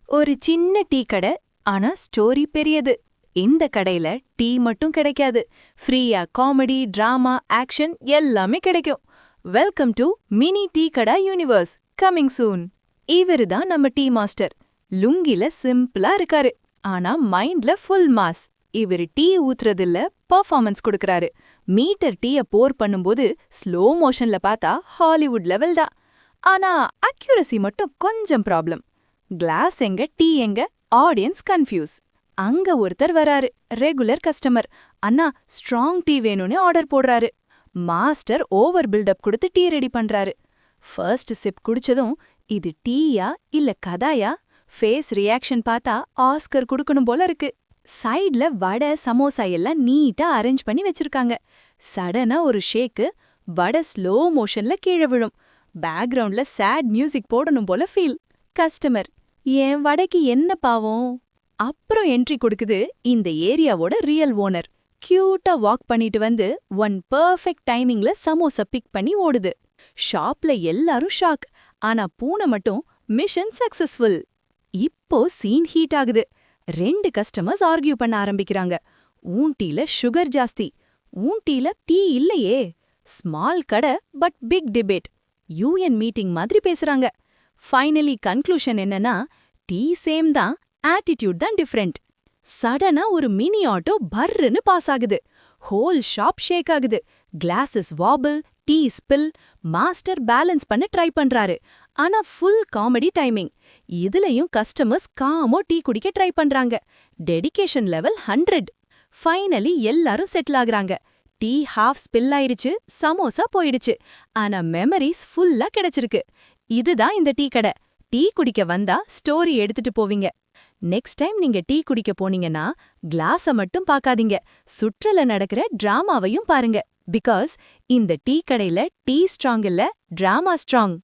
ஒரு சின்ன டீ கடை, ஆனா ஸ்டோரி பெரியது. இந்த கடையில டீ மட்டும் கிடைக்காது. ஃப்ரீயா காமெடி, டிராமா, ஆக்ஷன் எல்லாமே கிடைக்கும். Welcome to mini tea kara universe, coming soon. இவருதான் நம்ம டீ மாஸ்டர். லுங்கில சிம்பிளா இருக்காரு, ஆனா மைண்ட்ல ஃபுல் மாஸ். இவரு டீ ஊத்துறதில்ல, பெர்ஃபார்மன்ஸ் கொடுக்கறாரு. மீட்டர் டீய போர் பண்ணும்போது ஸ்லோ மோஷன்ல பார்த்தா ஹாலிவுட் லெவல் தான். ஆனா அக்யூரசி மட்டும் கொஞ்சம் ப்ராப்ளம். கிளாஸ் எங்க, டீ எங்க, ஆடியன்ஸ் கன்ஃபியூஸ். அங்க ஒருத்தர் வராரு, ரெகுலர் கஸ்டமர். அண்ணா, ஸ்ட்ராங் டீ வேணும்னு ஆர்டர் போடுறாரு. மாஸ்டர் ஓவர் பில்டப் கொடுத்து டீ ரெடி பண்றாரு. ஃபர்ஸ்ட் சிப் குடிச்சதும், இது டீயா இல்ல கதாயா? ஃபேஸ் ரியாக்ஷன் பார்த்தா ஆஸ்கர் குடுக்கணும் போல இருக்கு. சைடுல வடை, சமோசா எல்லாம் நீட்டா அரேஞ்ச் பண்ணி வச்சிருக்காங்க. சடனா ஒரு ஷேக்கு, வடை ஸ்லோ மோஷன்ல கீழ விழும். பேக்ரவுண்ட்ல சேட் மியூசிக் போடணும் போல ஃபீல். கஸ்டமர், என் வடைக்கு என்ன பாவம்? அப்புறம் என்ட்ரி கொடுக்குது இந்த ஏரியாவோட ரியல் ஓனர். கியூட்டா வாக் பண்ணிட்டு வந்து ஒன் பெர்ஃபெக்ட் டைமிங்ல சமோசா பிக் பண்ணி ஓடுது. ஷாப்ல எல்லாரும் ஷாக். ஆனா பூனை மட்டும் மிஷன் சக்சஸ்ஃபுல். இப்போ சீன் ஹீட் ஆகுது. ரெண்டு கஸ்டமர்ஸ் ஆர்கியூ பண்ண ஆரம்பிக்கிறாங்க. ஊட்டில சுகர் ஜாஸ்தி, ஊட்டில டீ இல்லையே. ஸ்மால் கடை but big debate. UN meeting மாதிரி பேசுறாங்க. ஃபைனலி கன்க்ளூஷன் என்னன்னா, டீ சேம் தான், ஆட்டிட்யூட் தான் டிஃப்ரெண்ட். சடனா ஒரு மினி ஆட்டோ பர்ருன்னு பாஸ் ஆகுது. ஹோல் ஷாப் ஷேக் ஆகுது. Glasses wobble, tea spill. Master balance பண்ண ட்ரை பண்றாரு. ஆனா ஃபுல் காமெடி டைமிங். இதுலயும் கஸ்டமர்ஸ் காமோ டீ குடிக்க ட்ரை பண்றாங்க. Dedication level 100. ஃபைனலி எல்லாரும் செட்டில் ஆகுறாங்க. டீ ஹாஃப் ஸ்பில் ஆயிருச்சு, சமோசா போயிடுச்சு. ஆனா மெமரிஸ் ஃபுல்லா கிடைச்சிருக்கு. இதுதான் இந்த டீ கடை. டீ குடிக்க வந்தா ஸ்டோரி எடுத்துட்டு போவீங்க. நெக்ஸ்ட் டைம் நீங்க டீ குடிக்க போனீங்கன்னா கிளாஸ மட்டும் பார்க்காதீங்க, சுற்றல நடக்கிற டிராமாவையும் பாருங்க. பிகாஸ் இந்த டீ கடையில டீ ஸ்ட்ராங் இல்ல, டிராமா ஸ்ட்ராங்.